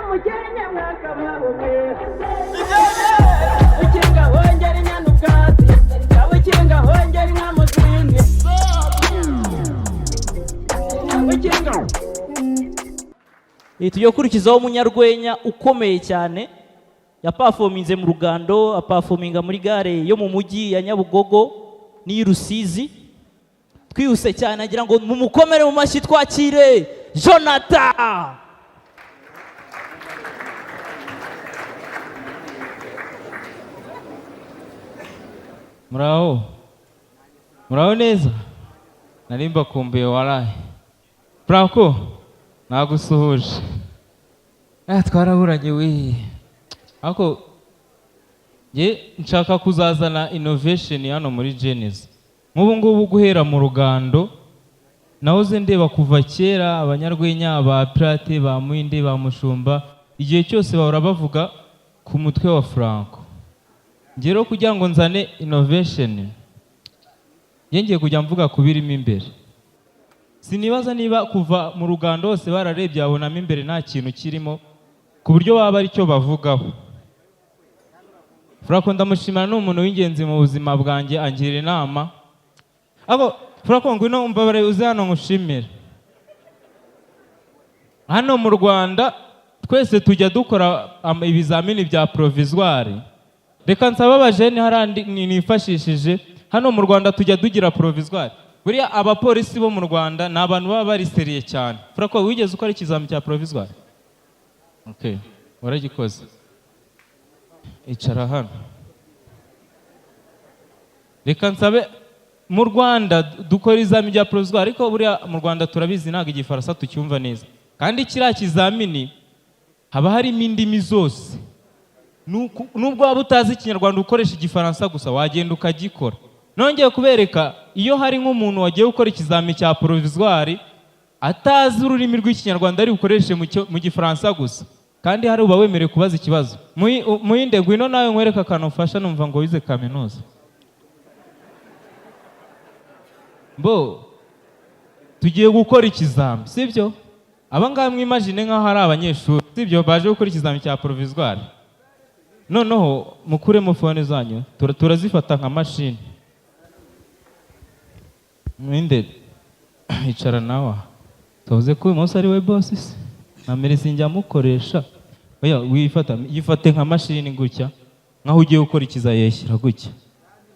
mukenya mwaka mwabume ukinga hongera inyana ubwatsi ukinga hongera inka muzindi ukinga tugiye gukurikizaho umunyarwenya ukomeye cyane yapafominze mu Rugando, apafominga muri gare yo mu mujyi ya Nyabugogo n'i Rusizi. Twihuse cyane agira ngo mumukomere mu mashyi twakire Jonathan. Muraho neza? Narimba kumbuye waraye. Franco, nagusuhuje. Twaraburanye we. Ako nshaka kuzazana innovation hano muri Genesis. Nk'ubu ngubu guhera mu Rugando nahoze ndeba kuva kera abanyarwenya ba Pirate ba Muhinde ba Mushumba igihe cyose bahora bavuga ku mutwe wa Franco. Ngero kugira ngo nzane innovation ngiye kujya mvuga kubirimo imbere. Sinibaza niba kuva mu Rugando hose bararebye abonamo imbere nta kintu kirimo ku buryo baba ari cyo bavugaho. Franco ndamushimira n'umuntu w'ingenzi mu buzima bwanjye angira inama. Ako Franco ngwino umbabare uze hano ngushimira. Hano mu Rwanda twese tujya dukora ibizamini bya provisoire. Reka nsaba abajene harandi nifashishije hano mu Rwanda tujya dugira provisoire. Buriya abapolisi bo mu Rwanda ni abantu baba bari seriye cyane. Franco wigeze ukora ikizamini cya provisoire? Okay, waragikoze. Icara hano. Reka nsabe mu Rwanda dukora izamini rya provisoire ariko buriya mu Rwanda turabizi ntago igifaransa tucyumva neza. Kandi kiriya kizamini haba harimo indimi zose. Nubwo waba utazi Ikinyarwanda ukoresha igifaransa gusa wagenda ukagikora. Nongeye kubereka iyo hari nk'umuntu wagiye gukora ikizamini cya provisoire atazi ururimi rw'Ikinyarwanda ari bukoreshe mu gifaransa gusa. Kandi hari uba wemerewe kubaza ikibazo. Muhinde ngwino nawe nkwereka akantu ufasha numva ngo wize kaminuza. Tugiye gukora ikizamini, sibyo? Abangaba mwimagine nkaho hari abanyeshuri, sibyo? Baje gukora ikizamini cya provisoire. Noneho mukuremo phone zanyu, turazifata nka machine. Muhinde icara nawe. Tuvuze ko uyu munsi ari we boss se. Namerisi njya mukoresha. Oya yifate nka machine gutya. Nkaho ugiye gukora ikizayeshyira gutya.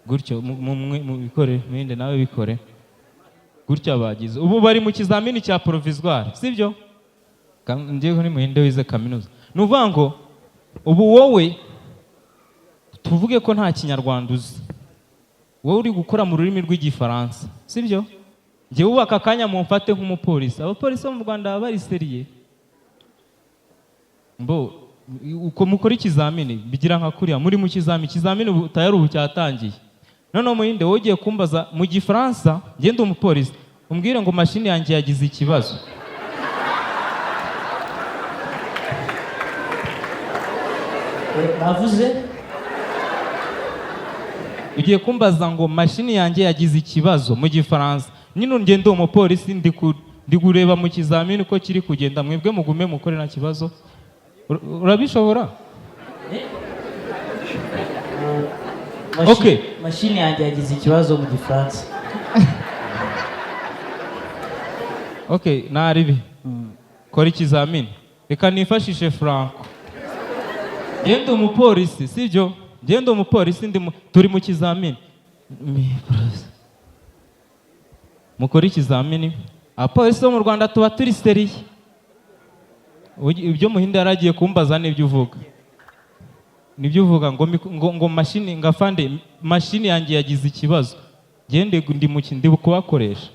Gutyo mu bikore, Muhinde nawe bikore. Gutya bagize. Ubu bari mu kizamini cya provisoire, sibyo? Ngiye ko ni Muhinde wize kaminuza. Nuvuga ngo ubu wowe tuvuge ko nta Kinyarwanda uzi. Wowe uri gukora mu rurimi rw'Igifaransa, sibyo? Ngiye ubaka kanya mu mfate nk'umupolisi. Abapolisi bo mu Rwanda bari seriye. Uko mukora ikizamini bigira nka kuriya muri mu kizamini tayari ubu cyatangiye. Noneho Muhinde wowe ugiye kumbaza mu Gifaransa ngende umupolisi umbwire ngo mashini yanjye yagize ikibazo. Bavuze ugiye kumbaza ngo mashini yanjye yagize ikibazo mu Gifaransa. Nyine ngende umupolisi ndi gureba mu kizamini ko kiri kugenda mwebwe mugume mukore nta kibazo. Urabishobora? Okay. Mashini yanjye yagize ikibazo mu Gifaransa. Okay, naribi. Kora ikizamini. Reka nifashishe Franco. Ngende umupolisi, sibyo? Ngende umupolisi turi mu kizamini. Mukora ikizamini. Abapolisi bo mu Rwanda tuba turi seriye. Ibyo Muhinde yaragiye kumbaza n'ibyo uvuga. Nibyo uvuga ngo mashini ngafande mashini yanjye yagize ikibazo. Ngende ndi kubakoresha.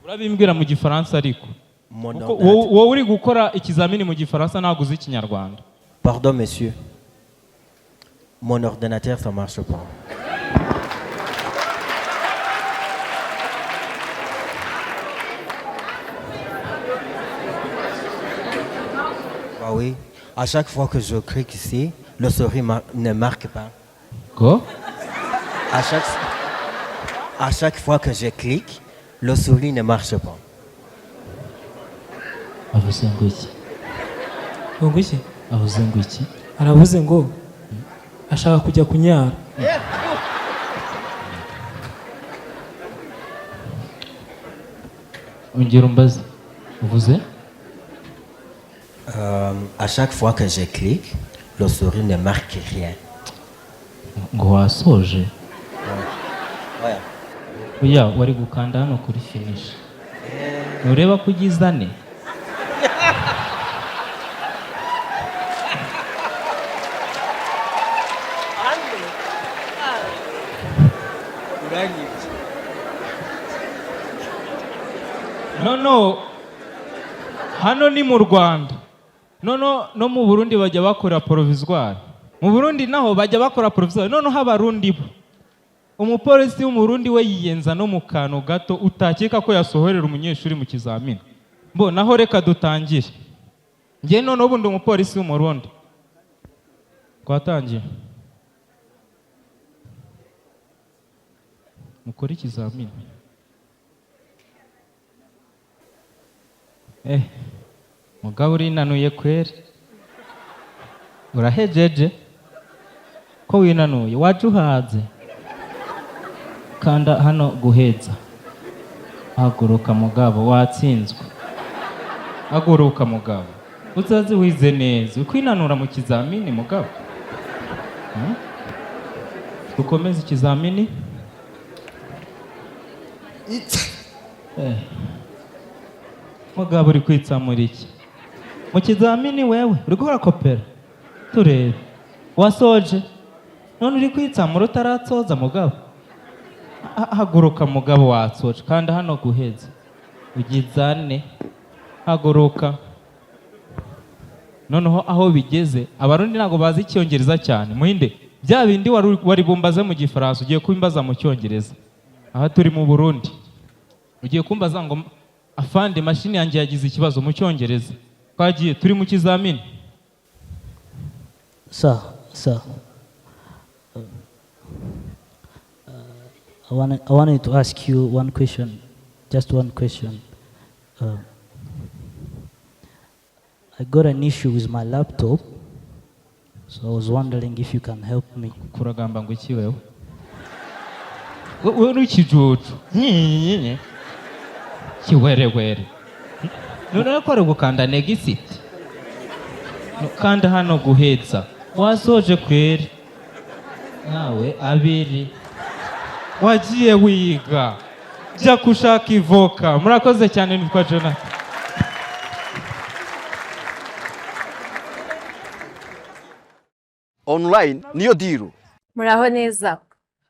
Urabimbwira mu Gifaransa ariko. Wowe uri gukora ikizamini mu Gifaransa ntago uzi Ikinyarwanda. Pardon monsieur. Mon ordinateur ça marche pas. Ah oui, à chaque fois que je clique ici, le souris ne marque pas. Quoi? À chaque fois que je clique, le souris ne marche pas. ngo iki avuze ngo iki aravuze ngo ashaka kujya kunyara ongera umbaze uvuze À chaque fois que je clique, le souris ne marque rien. ngo wasoje Ouais. oya wari gukanda hano kuri finish ntureba ko ugize ane no hano ni mu Rwanda no mu Burundi bajya bakora provisoire mu Burundi naho bajya bakora provisoire noneho abarundi bo umupolisi w'umurundi we yiyenza no mu kantu gato utakeka ko yasohorera umunyeshuri mu kizamini mbo naho reka dutangire njye noneho ubundi umupolisi w'umurundi twatangiye mukora ikizamini mugabo urinanuye kweri urahejeje ko winanuye waje uhaze kanda hano guheza haguruka mugabo watsinzwe haguruka mugabo uzaze wize neza ukwinanura mu kizamini mugabo dukomeze ikizamini mugabo uri kwitsamura iki mu kizamini wewe uri gukora kopera turebe wasoje none uri kwitsamura utaratsoza mugabo haguruka mugabo watsoje kandi hano guheza ugizane haguruka noneho aho bigeze abarundi ntago bazi icyongereza cyane muhinde bya bindi wari bumbaze mu gifaransa ugiye kubimbaza mu cyongereza aha turi mu Burundi ugiye kumbaza ngo afande mashini yanjye yagize ikibazo mu cyongereza twagiye turi mu kizamini Sir, I wanted to ask you one question, just one question. I got an issue with my laptop, so I was wondering if you can help me. kuragamba ngo iki wewe uri kijuju kiwerewere none ko ari gukanda negexit kanda hano guhetsa wasoje kweri nawe abiri wagiye wiga jya kushaka ivoka murakoze cyane nitwa Jonathan online niyo deal. Muraho neza.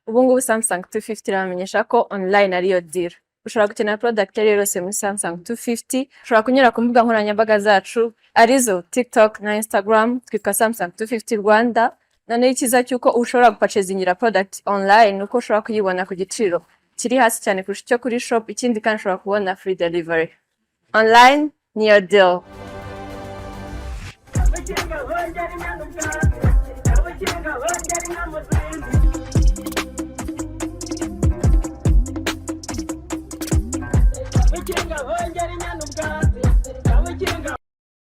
Ubu ngubu Samsung 250 iramenyesha ko online ariyo deal. Ushobora gukenera product rero yose muri Samsung 250. Ushobora kunyura ku mbuga nkoranyambaga zacu arizo TikTok na Instagram twitwa Samsung 250 Rwanda. None ikiza cyuko ushobora gupurchasingira product online uko ushobora kuyibona ku giciro kiri hasi cyane kurusha icyo kuri shop, ikindi kandi ushobora kubona free delivery. Online niyo deal. Abakinga bongera inyanduka, abakinga bongera inyamuzinzi.